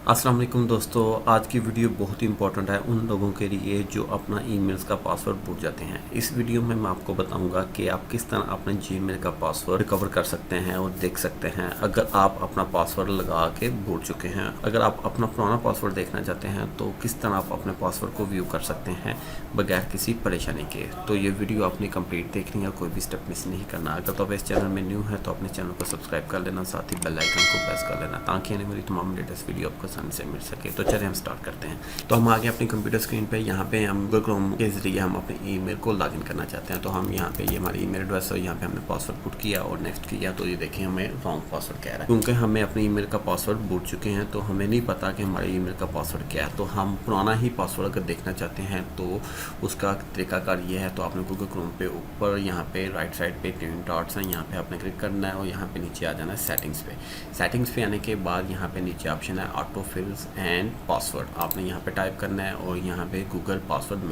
अस्सलाम वालेकुम दोस्तों, आज की वीडियो बहुत ही इंपॉर्टेंट है उन लोगों के लिए जो अपना ईमेल्स का पासवर्ड भूल जाते हैं। इस वीडियो में मैं आपको बताऊंगा कि आप किस तरह अपने जीमेल का पासवर्ड रिकवर कर सकते हैं और देख सकते हैं अगर आप अपना पासवर्ड लगा के भूल चुके हैं। अगर आप अपना पुराना पासवर्ड देखना चाहते हैं तो किस तरह आप अपने पासवर्ड को व्यू कर सकते हैं बगैर किसी परेशानी के। तो ये वीडियो आपने कंप्लीट देखनी है, कोई भी स्टेप मिस नहीं करना। अगर तो आप इस चैनल में न्यू है तो अपने चैनल को सब्सक्राइब कर लेना, साथ ही बेल आइकन को प्रेस कर लेना ताकि आने वाली तमाम लेटेस्ट वीडियो आपको आसानी से मिल सके। तो चलिए हम स्टार्ट करते हैं। तो हम आगे अपनी कंप्यूटर स्क्रीन पे यहाँ पे हम गूगल क्रोम के जरिए हम अपने ईमेल को लॉगिन करना चाहते हैं। तो हम यहाँ पे ये हमारी ईमेल एड्रेस है, यहाँ पे हमने पासवर्ड पुट किया और नेक्स्ट किया तो ये देखिए हमें रॉन्ग पासवर्ड कह रहा है क्योंकि हमें अपने ईमेल का पासवर्ड भूल चुके हैं। तो हमें नहीं पता कि हमारे ईमेल का पासवर्ड क्या है। तो हम पुराना ही पासवर्ड अगर देखना चाहते हैं तो उसका तरीकाकार ये है। तो आपने गूगल क्रोम पे ऊपर यहाँ पे राइट साइड पे 3 डॉट्स हैं, यहाँ पे आपने क्लिक करना है और यहाँ पे नीचे आ जाना है सेटिंग्स पे। सेटिंग्स पे आने के बाद यहाँ पे नीचे ऑप्शन है ऑटो फिल्स एंड पासवर्ड, आपने यहाँ पे टाइप करना है और यहाँ पे गूगल पासवर्ड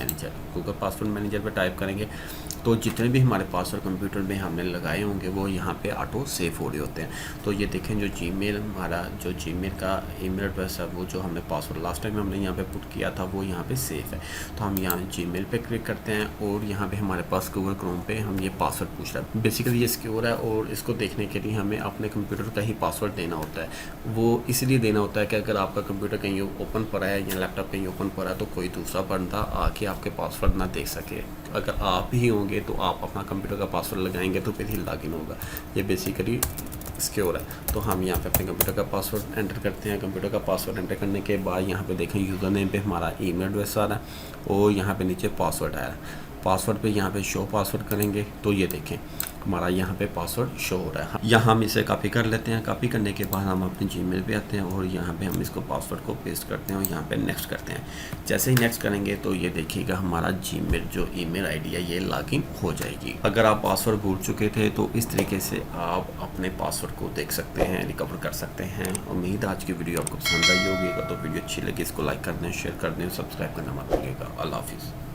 मैनेजर पे टाइप करेंगे तो जितने भी हमारे पासवर्ड कंप्यूटर में हमने लगाए होंगे वो यहाँ पे ऑटो सेव हो रहे होते हैं। तो ये देखें जो जीमेल हमारा जो जीमेल का ईमेल एड्रेस है वो जो हमने पासवर्ड लास्ट टाइम हमने यहाँ पे पुट किया था वो यहाँ पे सेव है। तो हम यहाँ जीमेल पे क्लिक करते हैं और यहाँ पे हमारे पास गूगल क्रोम पे हम ये पासवर्ड पूछ रहा है। बेसिकली ये सिक्योर है और इसको देखने के लिए हमें अपने कंप्यूटर का ही पासवर्ड देना होता है। वो इसलिए देना होता है कि अगर आपका कंप्यूटर कहीं ओपन पड़ा है या लैपटॉप कहीं ओपन पड़ा है तो कोई दूसरा बंदा आके आपके पासवर्ड ना देख सके। अगर आप ही होंगे तो आप अपना कंप्यूटर का पासवर्ड लगाएंगे तो फिर ही लॉगिन होगा। ये बेसिकली सिक्योर है। तो हम यहाँ पे अपने कंप्यूटर का पासवर्ड एंटर करते हैं। कंप्यूटर का पासवर्ड एंटर करने के बाद यहाँ पे देखें यूज़र नेम पे हमारा ईमेल एड्रेस आ रहा है और यहाँ पे नीचे पासवर्ड आया है। पासवर्ड पे यहाँ पे शो पासवर्ड करेंगे तो ये देखें हमारा यहाँ पे पासवर्ड शो हो रहा है। यहाँ हम इसे कॉपी कर लेते हैं। कॉपी करने के बाद हम अपने जीमेल पे आते हैं और यहाँ पे हम इसको पासवर्ड को पेस्ट करते हैं और यहाँ पे नेक्स्ट करते हैं। जैसे ही नेक्स्ट करेंगे तो ये देखिएगा हमारा जीमेल जो ईमेल आईडी है ये लॉगिन हो जाएगी। अगर आप पासवर्ड भूल चुके थे तो इस तरीके से आप अपने पासवर्ड को देख सकते हैं, रिकवर कर सकते हैं। उम्मीद आज की वीडियो आपको पसंद आई होगी। अगर तो वीडियो अच्छी लगी इसको लाइक कर दें, शेयर कर दें, सब्सक्राइब करना मत भूलिएगा। अल्लाह हाफिज़।